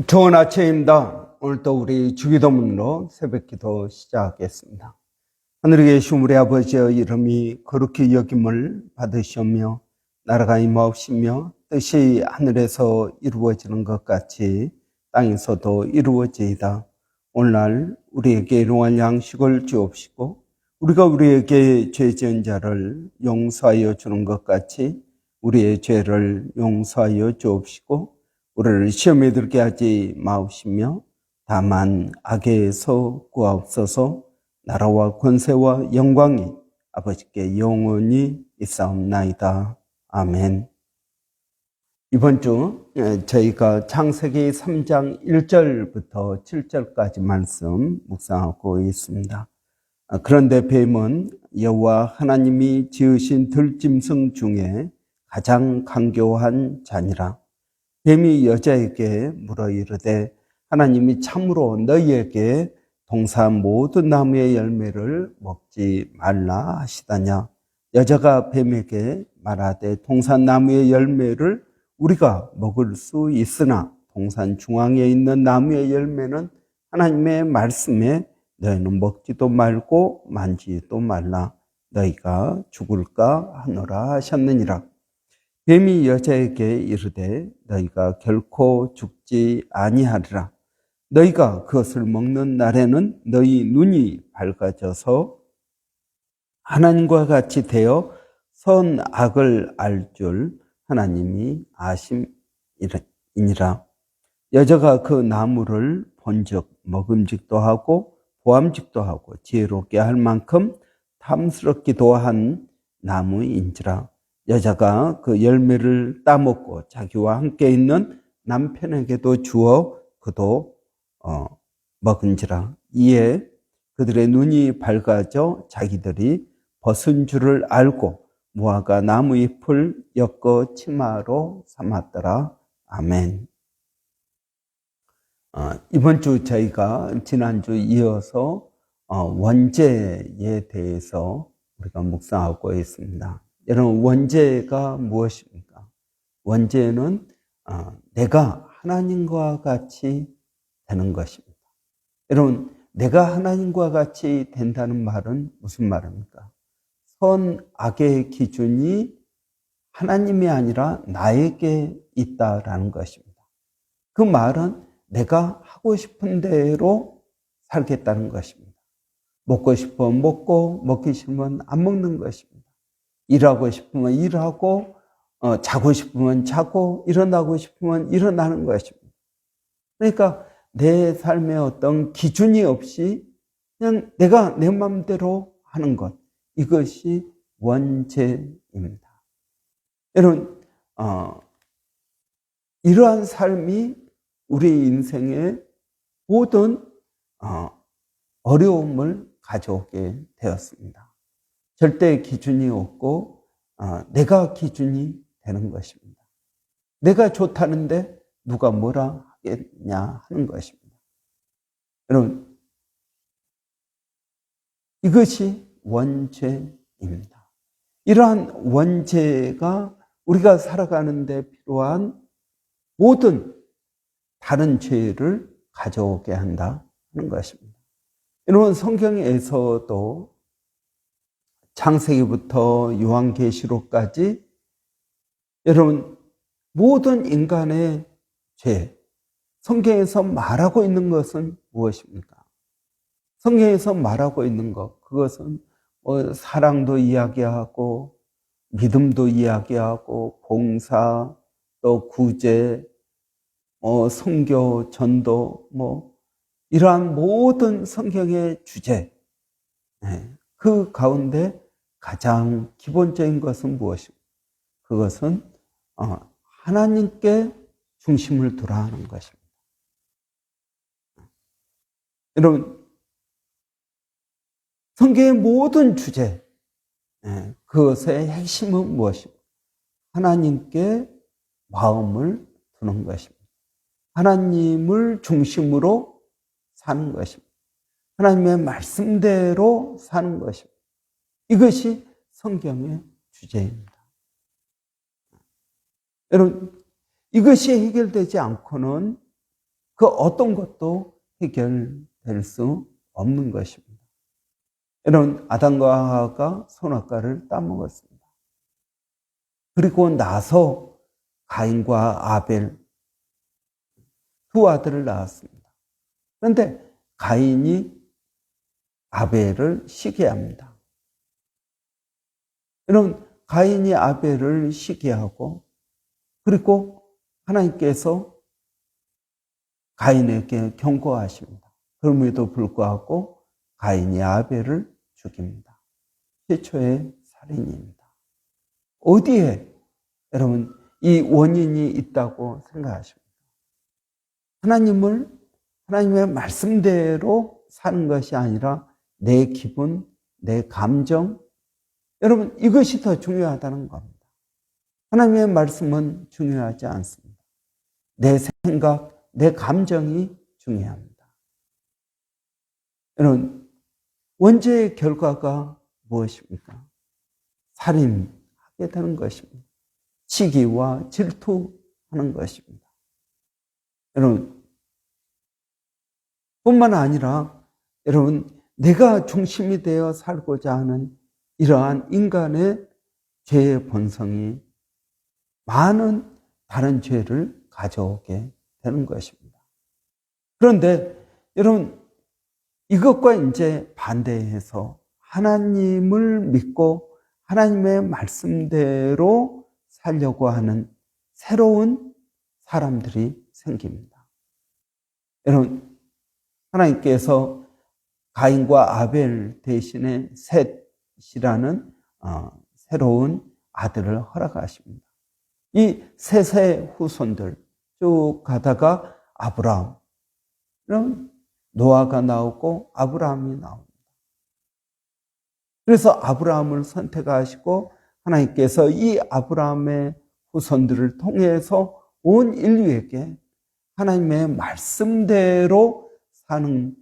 좋은 아침입니다. 오늘도 우리 주기도문으로 새벽기도 시작하겠습니다. 하늘에 계신 우리 아버지의 이름이 거룩히 여김을 받으시며 나라가 임하옵시며 뜻이 하늘에서 이루어지는 것 같이 땅에서도 이루어지이다. 오늘날 우리에게 일용할 양식을 주옵시고 우리가 우리에게 죄 지은 자를 용서하여 주는 것 같이 우리의 죄를 용서하여 주옵시고 우리를 시험에 들게 하지 마옵시며 다만 악에서 구하옵소서. 나라와 권세와 영광이 아버지께 영원히 있사옵나이다. 아멘. 이번 주 저희가 창세기 3장 1절부터 7절까지 말씀 묵상하고 있습니다. 그런데 뱀은 여호와 하나님이 지으신 들짐승 중에 가장 간교한 자니라. 뱀이 여자에게 물어 이르되 하나님이 참으로 너희에게 동산 모든 나무의 열매를 먹지 말라 하시다냐. 여자가 뱀에게 말하되 동산 나무의 열매를 우리가 먹을 수 있으나 동산 중앙에 있는 나무의 열매는 하나님의 말씀에 너희는 먹지도 말고 만지지도 말라. 너희가 죽을까 하노라 하셨느니라. 뱀이 여자에게 이르되 너희가 결코 죽지 아니하리라. 너희가 그것을 먹는 날에는 너희 눈이 밝아져서 하나님과 같이 되어 선악을 알 줄 하나님이 아심이니라. 여자가 그 나무를 본즉 먹음직도 하고 보암직도 하고 지혜롭게 할 만큼 탐스럽기도 한 나무인지라. 여자가 그 열매를 따먹고 자기와 함께 있는 남편에게도 주어 그도 먹은지라. 이에 그들의 눈이 밝아져 자기들이 벗은 줄을 알고 무화과 나무 잎을 엮어 치마로 삼았더라. 아멘. 이번 주 저희가 지난주 이어서 원죄에 대해서 우리가 묵상하고 있습니다. 여러분, 원죄가 무엇입니까? 원죄는 내가 하나님과 같이 되는 것입니다. 여러분, 내가 하나님과 같이 된다는 말은 무슨 말입니까? 선악의 기준이 하나님이 아니라 나에게 있다라는 것입니다. 그 말은 내가 하고 싶은 대로 살겠다는 것입니다. 먹고 싶으면 먹고, 먹기 싫으면 안 먹는 것입니다. 일하고 싶으면 일하고, 자고 싶으면 자고, 일어나고 싶으면 일어나는 것입니다. 그러니까 내 삶에 어떤 기준이 없이 그냥 내가 내 마음대로 하는 것, 이것이 원죄입니다. 여러분, 이러한 삶이 우리 인생의 모든 어려움을 가져오게 되었습니다. 절대 기준이 없고 내가 기준이 되는 것입니다. 내가 좋다는데 누가 뭐라 하겠냐 하는 것입니다. 여러분, 이것이 원죄입니다. 이러한 원죄가 우리가 살아가는 데 필요한 모든 다른 죄를 가져오게 한다 하는 것입니다. 여러분, 성경에서도 창세기부터 요한계시록까지 여러분 모든 인간의 죄, 성경에서 말하고 있는 것은 무엇입니까? 성경에서 말하고 있는 것, 그것은 사랑도 이야기하고 믿음도 이야기하고 봉사, 또 구제, 선교, 전도, 이러한 모든 성경의 주제, 그 가운데 가장 기본적인 것은 무엇입니까? 그것은 하나님께 중심을 두라 하는 것입니다. 여러분, 성경의 모든 주제, 그것의 핵심은 무엇입니까? 하나님께 마음을 두는 것입니다. 하나님을 중심으로 사는 것입니다. 하나님의 말씀대로 사는 것입니다. 이것이 성경의 주제입니다. 여러분, 이것이 해결되지 않고는 그 어떤 것도 해결될 수 없는 것입니다. 여러분, 아담과 하와가 선악과를 따먹었습니다. 그리고 나서 가인과 아벨 두 아들을 낳았습니다. 그런데 가인이 아벨을 시기합니다. 여러분, 가인이 아벨을 시기하고, 그리고 하나님께서 가인에게 경고하십니다. 그럼에도 불구하고 가인이 아벨을 죽입니다. 최초의 살인입니다. 어디에 여러분 이 원인이 있다고 생각하십니까? 하나님의 말씀대로 사는 것이 아니라 내 기분, 내 감정, 여러분 이것이 더 중요하다는 겁니다. 하나님의 말씀은 중요하지 않습니다. 내 생각, 내 감정이 중요합니다. 여러분, 원죄의 결과가 무엇입니까? 살인하게 되는 것입니다. 시기와 질투하는 것입니다. 여러분, 뿐만 아니라 여러분, 내가 중심이 되어 살고자 하는 이러한 인간의 죄의 본성이 많은 다른 죄를 가져오게 되는 것입니다. 그런데 여러분, 이것과 이제 반대해서 하나님을 믿고 하나님의 말씀대로 살려고 하는 새로운 사람들이 생깁니다. 여러분, 하나님께서 가인과 아벨 대신에 셋이라는 새로운 아들을 허락하십니다. 이 셋의 후손들 쭉 가다가 아브라함, 노아가 나오고 아브라함이 나옵니다. 그래서 아브라함을 선택하시고 하나님께서 이 아브라함의 후손들을 통해서 온 인류에게 하나님의 말씀대로 사는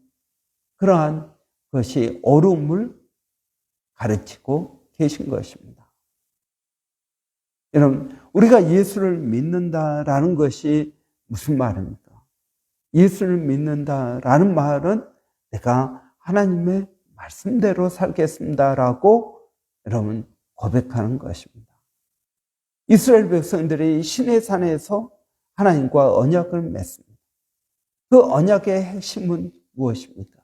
그러한 것이 옳음을 가르치고 계신 것입니다. 여러분, 우리가 예수를 믿는다라는 것이 무슨 말입니까? 예수를 믿는다라는 말은 내가 하나님의 말씀대로 살겠습니다라고 여러분 고백하는 것입니다. 이스라엘 백성들이 시내 산에서 하나님과 언약을 맺습니다. 그 언약의 핵심은 무엇입니까?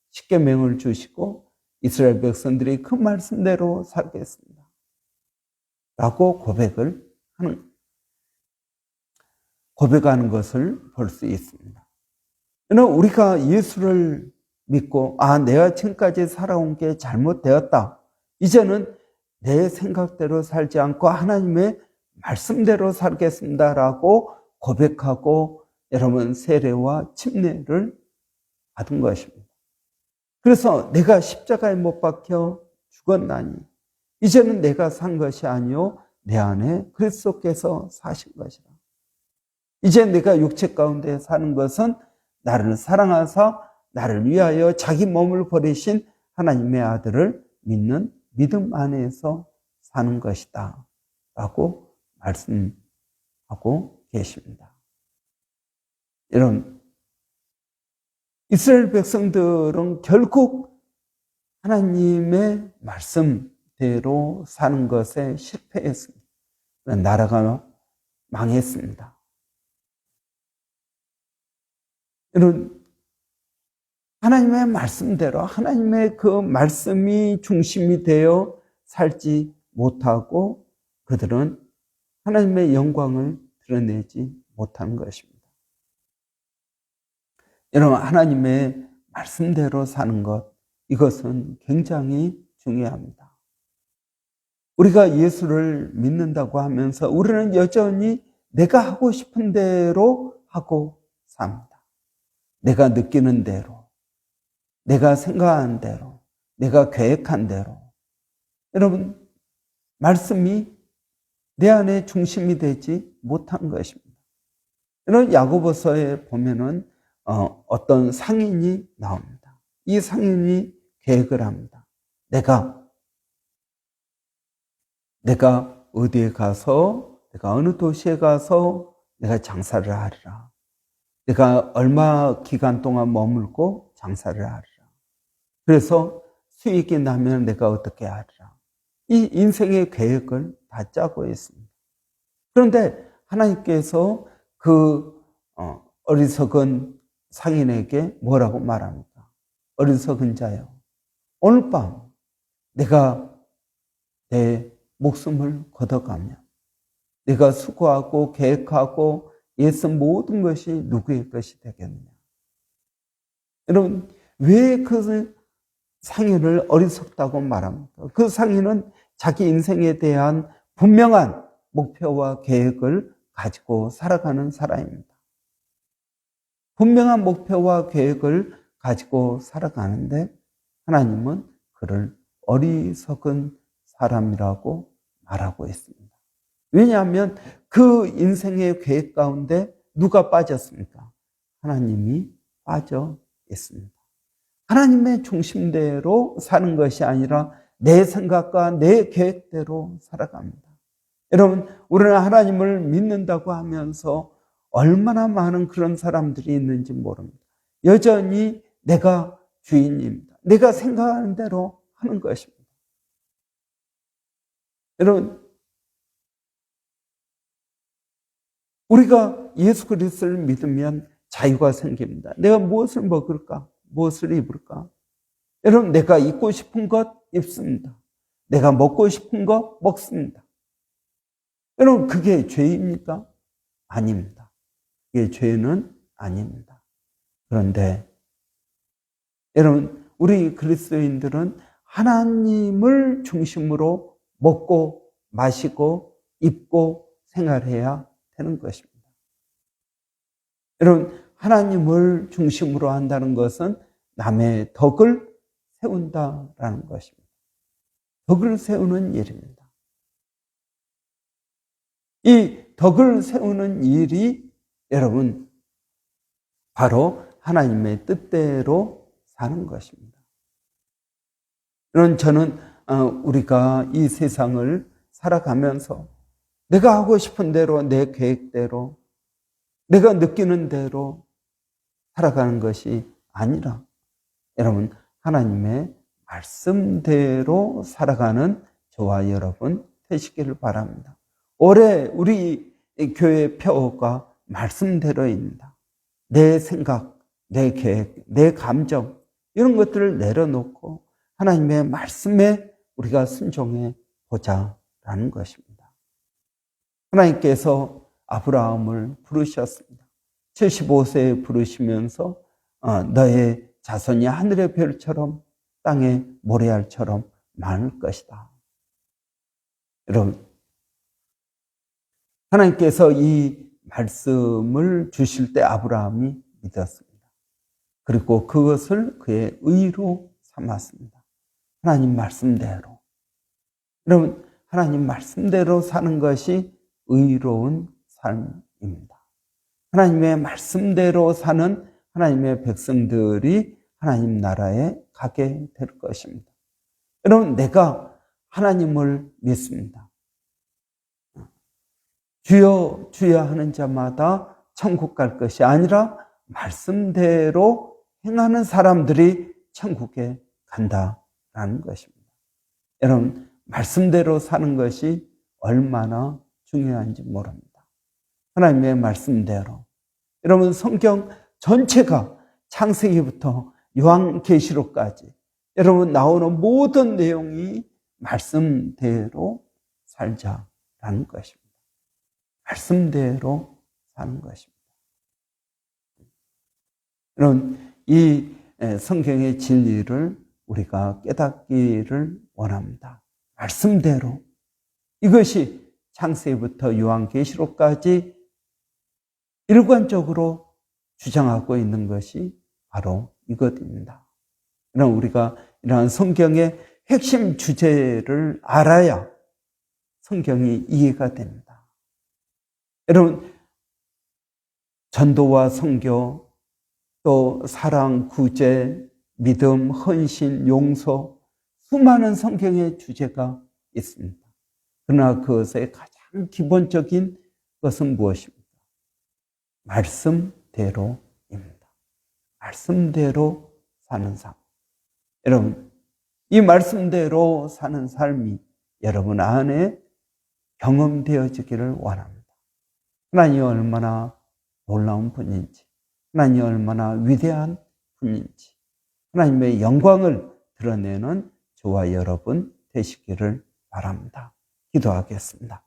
십계명을 주시고 이스라엘 백성들이 그 말씀대로 살겠습니다 라고 고백하는 것을 볼 수 있습니다. 우리가 예수를 믿고 내가 지금까지 살아온 게 잘못되었다. 이제는 내 생각대로 살지 않고 하나님의 말씀대로 살겠습니다라고 고백하고 여러분 세례와 침례를 받은 것입니다. 그래서 내가 십자가에 못 박혀 죽었나니 이제는 내가 산 것이 아니요 내 안에 그리스도께서 사신 것이라. 이제 내가 육체 가운데 사는 것은 나를 사랑하사 나를 위하여 자기 몸을 버리신 하나님의 아들을 믿는 믿음 안에서 사는 것이다 라고 말씀하고 계십니다. 여러분, 이스라엘 백성들은 결국 하나님의 말씀대로 사는 것에 실패했습니다. 나라가 망했습니다. 여러분, 하나님의 말씀대로 하나님의 그 말씀이 중심이 되어 살지 못하고 그들은 하나님의 영광을 드러내지 못하는 것입니다. 여러분, 하나님의 말씀대로 사는 것, 이것은 굉장히 중요합니다. 우리가 예수를 믿는다고 하면서 우리는 여전히 내가 하고 싶은 대로 하고 삽니다. 내가 느끼는 대로, 내가 생각한 대로, 내가 계획한 대로. 여러분, 말씀이 내 안에 중심이 되지 못한 것입니다. 여러분, 야고보서에 보면은 어떤 상인이 나옵니다. 이 상인이 계획을 합니다. 내가 어디에 가서, 내가 어느 도시에 가서 내가 장사를 하리라. 내가 얼마 기간 동안 머물고 장사를 하리라. 그래서 수익이 나면 내가 어떻게 하리라. 이 인생의 계획을 다 짜고 있습니다. 그런데 하나님께서 그 어리석은 상인에게 뭐라고 말합니까? 어리석은 자여, 오늘 밤 내가 내 목숨을 걷어가면 내가 수고하고 계획하고 애쓴 모든 것이 누구의 것이 되겠느냐. 여러분, 왜 그 상인을 어리석다고 말합니까? 그 상인은 자기 인생에 대한 분명한 목표와 계획을 가지고 살아가는 사람입니다. 분명한 목표와 계획을 가지고 살아가는데 하나님은 그를 어리석은 사람이라고 말하고 있습니다. 왜냐하면 그 인생의 계획 가운데 누가 빠졌습니까? 하나님이 빠져 있습니다. 하나님의 중심대로 사는 것이 아니라 내 생각과 내 계획대로 살아갑니다. 여러분, 우리는 하나님을 믿는다고 하면서 얼마나 많은 그런 사람들이 있는지 모릅니다. 여전히 내가 주인입니다. 내가 생각하는 대로 하는 것입니다. 여러분, 우리가 예수 그리스도를 믿으면 자유가 생깁니다. 내가 무엇을 먹을까? 무엇을 입을까? 여러분, 내가 입고 싶은 것 입습니다. 내가 먹고 싶은 것 먹습니다. 여러분, 그게 죄입니까? 아닙니다. 그게 죄는 아닙니다. 그런데 여러분, 우리 그리스도인들은 하나님을 중심으로 먹고 마시고 입고 생활해야 되는 것입니다. 여러분, 하나님을 중심으로 한다는 것은 남의 덕을 세운다라는 것입니다. 덕을 세우는 일입니다. 이 덕을 세우는 일이 여러분 바로 하나님의 뜻대로 사는 것입니다. 여러분, 저는 우리가 이 세상을 살아가면서 내가 하고 싶은 대로 내 계획대로 내가 느끼는 대로 살아가는 것이 아니라 여러분 하나님의 말씀대로 살아가는 저와 여러분 되시기를 바랍니다. 올해 우리 교회 표어가 말씀대로입니다. 내 생각, 내 계획, 내 감정 이런 것들을 내려놓고 하나님의 말씀에 우리가 순종해 보자라는 것입니다. 하나님께서 아브라함을 부르셨습니다. 75세에 부르시면서 너의 자손이 하늘의 별처럼 땅의 모래알처럼 많을 것이다. 여러분, 하나님께서 이 말씀을 주실 때 아브라함이 믿었습니다. 그리고 그것을 그의 의로 삼았습니다. 하나님 말씀대로. 여러분, 하나님 말씀대로 사는 것이 의로운 삶입니다. 하나님의 말씀대로 사는 하나님의 백성들이 하나님 나라에 가게 될 것입니다. 여러분, 내가 하나님을 믿습니다. 주여 주여 하는 자마다 천국 갈 것이 아니라 말씀대로 행하는 사람들이 천국에 간다라는 것입니다. 여러분, 말씀대로 사는 것이 얼마나 중요한지 모릅니다. 하나님의 말씀대로. 여러분, 성경 전체가 창세기부터 요한계시록까지 여러분 나오는 모든 내용이 말씀대로 살자라는 것입니다. 말씀대로 사는 것입니다. 여러분, 이 성경의 진리를 우리가 깨닫기를 원합니다. 말씀대로. 이것이 창세기부터 요한계시록까지 일관적으로 주장하고 있는 것이 바로 이것입니다. 그럼 우리가 이러한 성경의 핵심 주제를 알아야 성경이 이해가 됩니다. 여러분, 전도와 선교, 또 사랑, 구제, 믿음, 헌신, 용서, 수많은 성경의 주제가 있습니다. 그러나 그것의 가장 기본적인 것은 무엇입니까? 말씀 말씀대로입니다. 말씀대로 사는 삶. 여러분, 이 말씀대로 사는 삶이 여러분 안에 경험되어지기를 원합니다. 하나님이 얼마나 놀라운 분인지, 하나님이 얼마나 위대한 분인지, 하나님의 영광을 드러내는 저와 여러분 되시기를 바랍니다. 기도하겠습니다.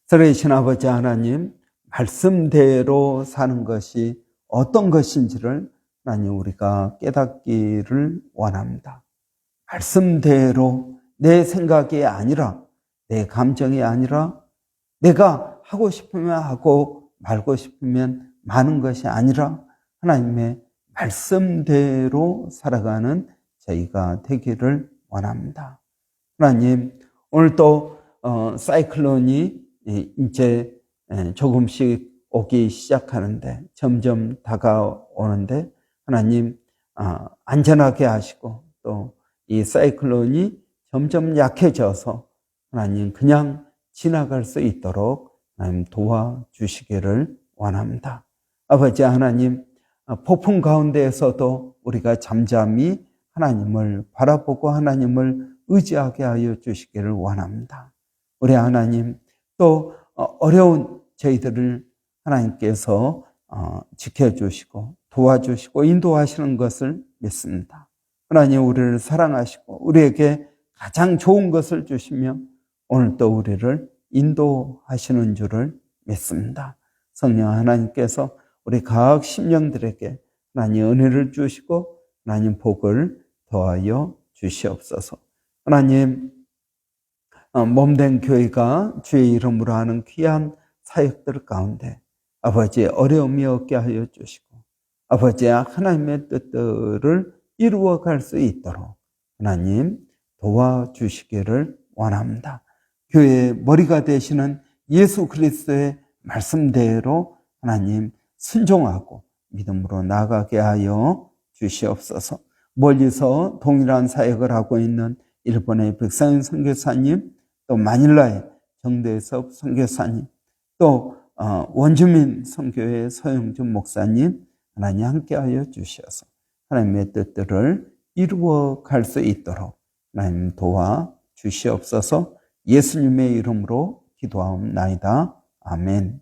살아계신 아버지 하나님, 말씀대로 사는 것이 어떤 것인지를 하나님 우리가 깨닫기를 원합니다. 말씀대로 내 생각이 아니라, 내 감정이 아니라, 내가 하고 싶으면 하고 말고 싶으면 마는 것이 아니라 하나님의 말씀대로 살아가는 저희가 되기를 원합니다. 하나님, 오늘 또 사이클론이 이제 조금씩 오기 시작하는데, 점점 다가오는데 하나님 안전하게 하시고, 또 이 사이클론이 점점 약해져서 하나님 그냥 지나갈 수 있도록 하나님 도와주시기를 원합니다. 아버지 하나님, 폭풍 가운데에서도 우리가 잠잠히 하나님을 바라보고 하나님을 의지하게 하여 주시기를 원합니다. 우리 하나님, 또 어려운 저희들을 하나님께서 지켜주시고 도와주시고 인도하시는 것을 믿습니다. 하나님, 우리를 사랑하시고 우리에게 가장 좋은 것을 주시며 오늘 또 우리를 인도하시는 줄을 믿습니다. 성령 하나님께서 우리 각 심령들에게 하나님 은혜를 주시고 하나님 복을 더하여 주시옵소서. 하나님, 몸된 교회가 주의 이름으로 하는 귀한 사역들 가운데 아버지 어려움이 없게 하여 주시고, 아버지 하나님의 뜻들을 이루어갈 수 있도록 하나님 도와주시기를 원합니다. 교회의 머리가 되시는 예수 그리스도의 말씀대로 하나님 순종하고 믿음으로 나아가게 하여 주시옵소서. 멀리서 동일한 사역을 하고 있는 일본의 백상현 선교사님, 또 마닐라의 정대섭 선교사님, 또 원주민 선교회 서영준 목사님, 하나님 함께하여 주셔서 하나님의 뜻들을 이루어 갈 수 있도록 하나님 도와 주시옵소서. 예수님의 이름으로 기도하옵나이다. 아멘.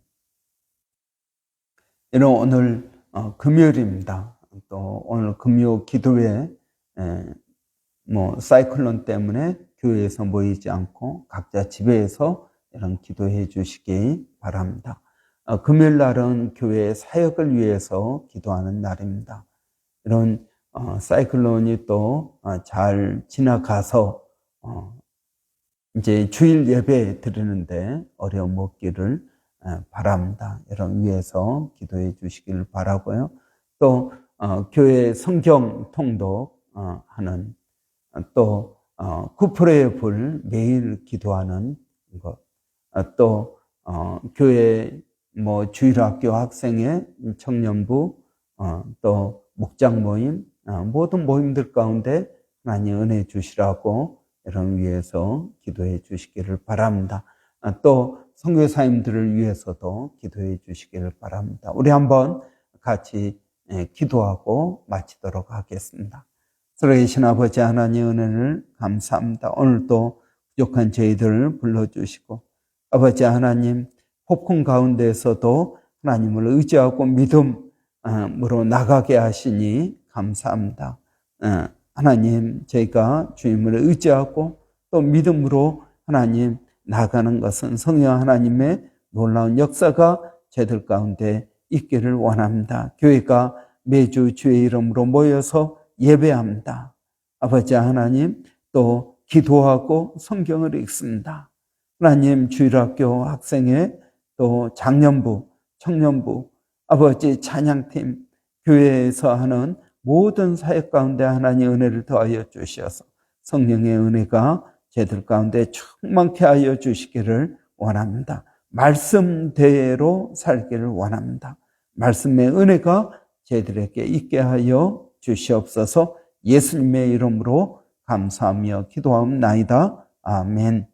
오늘 금요일입니다. 또 오늘 금요 기도회 사이클론 때문에 교회에서 모이지 않고 각자 집에서 이런 기도해 주시기 바랍니다. 금요일 날은 교회의 사역을 위해서 기도하는 날입니다. 이런 사이클론이 또 잘 지나가서 이제 주일 예배 드리는데 어려움 없기를 바랍니다. 이런 위해서 기도해 주시기를 바라고요. 또 교회 성경 통독 하는, 또 9%의 불 매일 기도하는 것, 또 교회 주일학교 학생회, 청년부, 또 목장 모임, 모든 모임들 가운데 많이 은혜 주시라고 이런 위해서 기도해 주시기를 바랍니다. 또 선교사님들을 위해서도 기도해 주시기를 바랍니다. 우리 한번 같이 기도하고 마치도록 하겠습니다. 살아계신 아버지 하나님 은혜를 감사합니다. 오늘도 부족한 저희들을 불러주시고, 아버지 하나님 폭풍 가운데에서도 하나님을 의지하고 믿음으로 나가게 하시니 감사합니다. 하나님, 저희가 주님을 의지하고 또 믿음으로 하나님 나가는 것은 성령 하나님의 놀라운 역사가 저희들 가운데 있기를 원합니다. 교회가 매주 주의 이름으로 모여서 예배합니다. 아버지 하나님, 또 기도하고 성경을 읽습니다. 하나님, 주일학교 학생회, 또 장년부, 청년부, 아버지 찬양팀, 교회에서 하는 모든 사역 가운데 하나님 은혜를 더하여 주셔서 성령의 은혜가 저희들 가운데 충만케 하여 주시기를 원합니다. 말씀대로 살기를 원합니다. 말씀의 은혜가 저희들에게 있게 하여 주시옵소서. 예수님의 이름으로 감사하며 기도하옵나이다. 아멘.